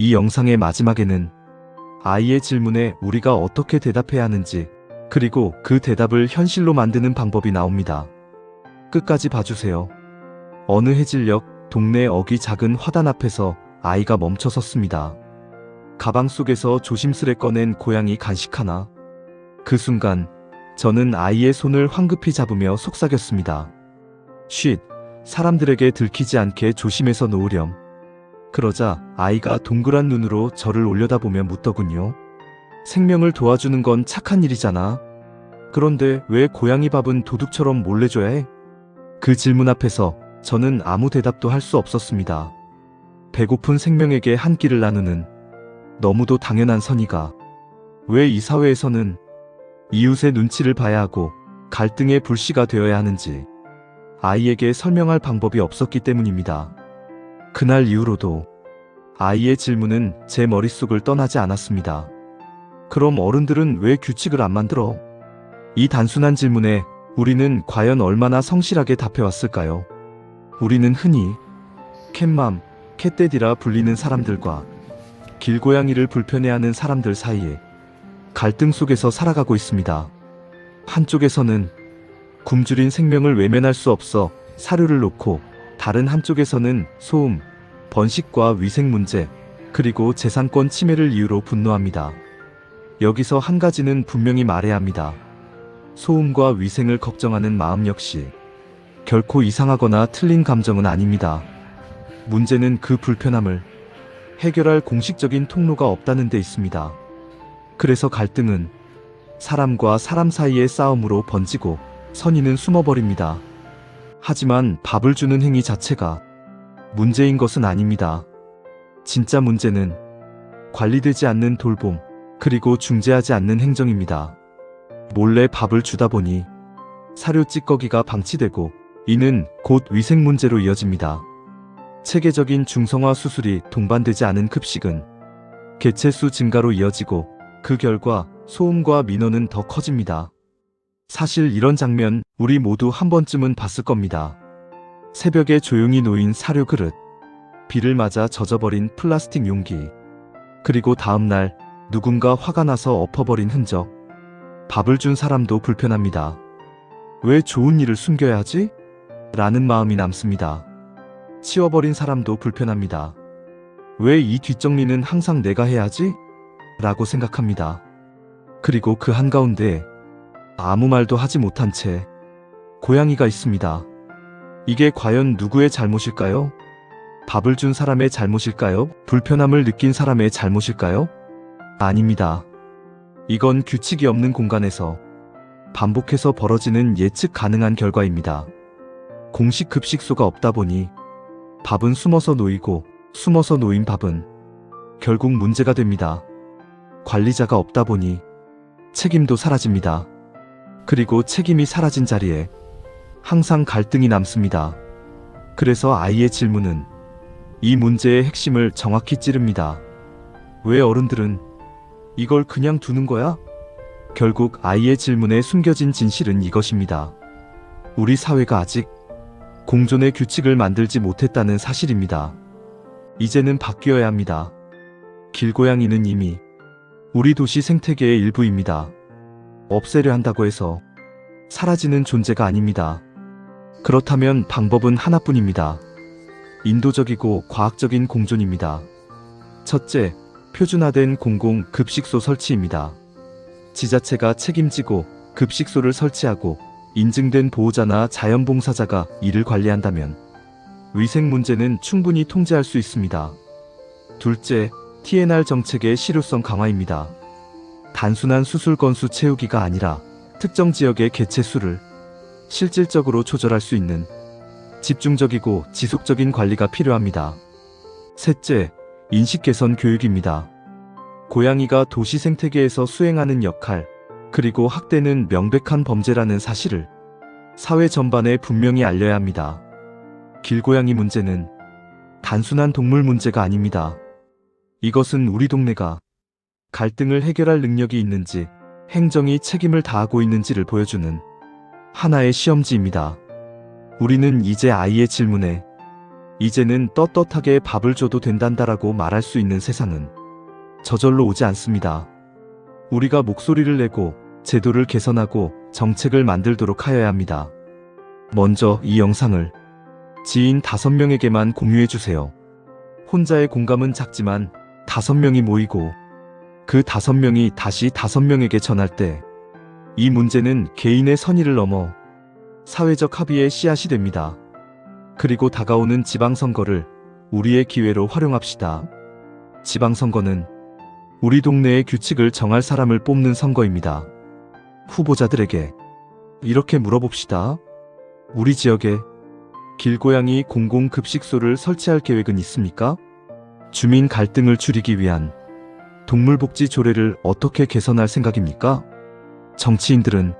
이 영상의 마지막에는 아이의 질문에 우리가 어떻게 대답해야 하는지, 그리고 그 대답을 현실로 만드는 방법이 나옵니다. 끝까지 봐주세요. 어느 해질녘 동네 어귀 작은 화단 앞에서 아이가 멈춰 섰습니다. 가방 속에서 조심스레 꺼낸 고양이 간식 하나. 그 순간 저는 아이의 손을 황급히 잡으며 속삭였습니다. 쉿, 사람들에게 들키지 않게 조심해서 놓으렴. 그러자 아이가 동그란 눈으로 저를 올려다보며 묻더군요. 생명을 도와주는 건 착한 일이잖아. 그런데 왜 고양이 밥은 도둑처럼 몰래 줘야 해? 그 질문 앞에서 저는 아무 대답도 할 수 없었습니다. 배고픈 생명에게 한 끼를 나누는 너무도 당연한 선의가 왜 이 사회에서는 이웃의 눈치를 봐야 하고 갈등의 불씨가 되어야 하는지 아이에게 설명할 방법이 없었기 때문입니다. 그날 이후로도 아이의 질문은 제 머릿속을 떠나지 않았습니다. 그럼 어른들은 왜 규칙을 안 만들어? 이 단순한 질문에 우리는 과연 얼마나 성실하게 답해왔을까요? 우리는 흔히 캣맘, 캣데디라 불리는 사람들과 길고양이를 불편해하는 사람들 사이에 갈등 속에서 살아가고 있습니다. 한쪽에서는 굶주린 생명을 외면할 수 없어 사료를 놓고, 다른 한쪽에서는 소음, 번식과 위생 문제, 그리고 재산권 침해를 이유로 분노합니다. 여기서 한 가지는 분명히 말해야 합니다. 소음과 위생을 걱정하는 마음 역시 결코 이상하거나 틀린 감정은 아닙니다. 문제는 그 불편함을 해결할 공식적인 통로가 없다는 데 있습니다. 그래서 갈등은 사람과 사람 사이의 싸움으로 번지고 선의는 숨어버립니다. 하지만 밥을 주는 행위 자체가 문제인 것은 아닙니다. 진짜 문제는 관리되지 않는 돌봄, 그리고 중재하지 않는 행정입니다. 몰래 밥을 주다 보니 사료 찌꺼기가 방치되고, 이는 곧 위생 문제로 이어집니다. 체계적인 중성화 수술이 동반되지 않은 급식은 개체수 증가로 이어지고, 그 결과 소음과 민원은 더 커집니다. 사실 이런 장면 우리 모두 한 번쯤은 봤을 겁니다. 새벽에 조용히 놓인 사료 그릇, 비를 맞아 젖어버린 플라스틱 용기, 그리고 다음날 누군가 화가 나서 엎어버린 흔적. 밥을 준 사람도 불편합니다. 왜 좋은 일을 숨겨야 하지? 라는 마음이 남습니다. 치워버린 사람도 불편합니다. 왜 이 뒷정리는 항상 내가 해야 하지? 라고 생각합니다. 그리고 그 한가운데 아무 말도 하지 못한 채 고양이가 있습니다. 이게 과연 누구의 잘못일까요? 밥을 준 사람의 잘못일까요? 불편함을 느낀 사람의 잘못일까요? 아닙니다. 이건 규칙이 없는 공간에서 반복해서 벌어지는 예측 가능한 결과입니다. 공식 급식소가 없다 보니 밥은 숨어서 놓이고, 숨어서 놓인 밥은 결국 문제가 됩니다. 관리자가 없다 보니 책임도 사라집니다. 그리고 책임이 사라진 자리에 항상 갈등이 남습니다. 그래서 아이의 질문은 이 문제의 핵심을 정확히 찌릅니다. 왜 어른들은 이걸 그냥 두는 거야? 결국 아이의 질문에 숨겨진 진실은 이것입니다. 우리 사회가 아직 공존의 규칙을 만들지 못했다는 사실입니다. 이제는 바뀌어야 합니다. 길고양이는 이미 우리 도시 생태계의 일부입니다. 없애려 한다고 해서 사라지는 존재가 아닙니다. 그렇다면 방법은 하나뿐입니다. 인도적이고 과학적인 공존입니다. 첫째, 표준화된 공공 급식소 설치입니다. 지자체가 책임지고 급식소를 설치하고, 인증된 보호자나 자연봉사자가 이를 관리한다면 위생 문제는 충분히 통제할 수 있습니다. 둘째, TNR 정책의 실효성 강화입니다. 단순한 수술 건수 채우기가 아니라 특정 지역의 개체 수를 실질적으로 조절할 수 있는 집중적이고 지속적인 관리가 필요합니다. 셋째, 인식 개선 교육입니다. 고양이가 도시 생태계에서 수행하는 역할, 그리고 학대는 명백한 범죄라는 사실을 사회 전반에 분명히 알려야 합니다. 길고양이 문제는 단순한 동물 문제가 아닙니다. 이것은 우리 동네가 갈등을 해결할 능력이 있는지, 행정이 책임을 다하고 있는지를 보여주는 하나의 시험지입니다. 우리는 이제 아이의 질문에 이제는 떳떳하게 밥을 줘도 된단다라고 말할 수 있는 세상은 저절로 오지 않습니다. 우리가 목소리를 내고 제도를 개선하고 정책을 만들도록 하여야 합니다. 먼저 이 영상을 지인 5명에게만 공유해주세요. 혼자의 공감은 작지만 5명이 모이고 그 5명이 다시 5명에게 전할 때 이 문제는 개인의 선의를 넘어 사회적 합의의 씨앗이 됩니다. 그리고 다가오는 지방선거를 우리의 기회로 활용합시다. 지방선거는 우리 동네의 규칙을 정할 사람을 뽑는 선거입니다. 후보자들에게 이렇게 물어봅시다. 우리 지역에 길고양이 공공급식소를 설치할 계획은 있습니까? 주민 갈등을 줄이기 위한 동물복지 조례를 어떻게 개선할 생각입니까? 정치인들은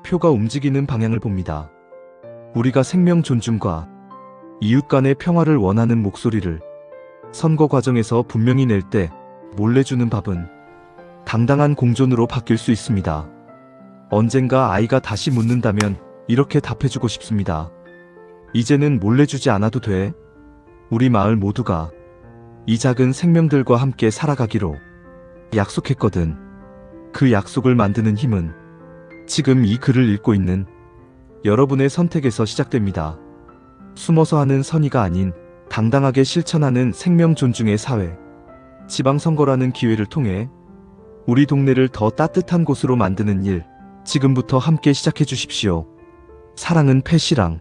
표가 움직이는 방향을 봅니다. 우리가 생명 존중과 이웃 간의 평화를 원하는 목소리를 선거 과정에서 분명히 낼 때 몰래 주는 밥은 당당한 공존으로 바뀔 수 있습니다. 언젠가 아이가 다시 묻는다면 이렇게 답해주고 싶습니다. 이제는 몰래 주지 않아도 돼. 우리 마을 모두가 이 작은 생명들과 함께 살아가기로 약속했거든. 그 약속을 만드는 힘은 지금 이 글을 읽고 있는 여러분의 선택에서 시작됩니다. 숨어서 하는 선의가 아닌 당당하게 실천하는 생명 존중의 사회. 지방선거라는 기회를 통해 우리 동네를 더 따뜻한 곳으로 만드는 일, 지금부터 함께 시작해 주십시오. 사랑은 패시랑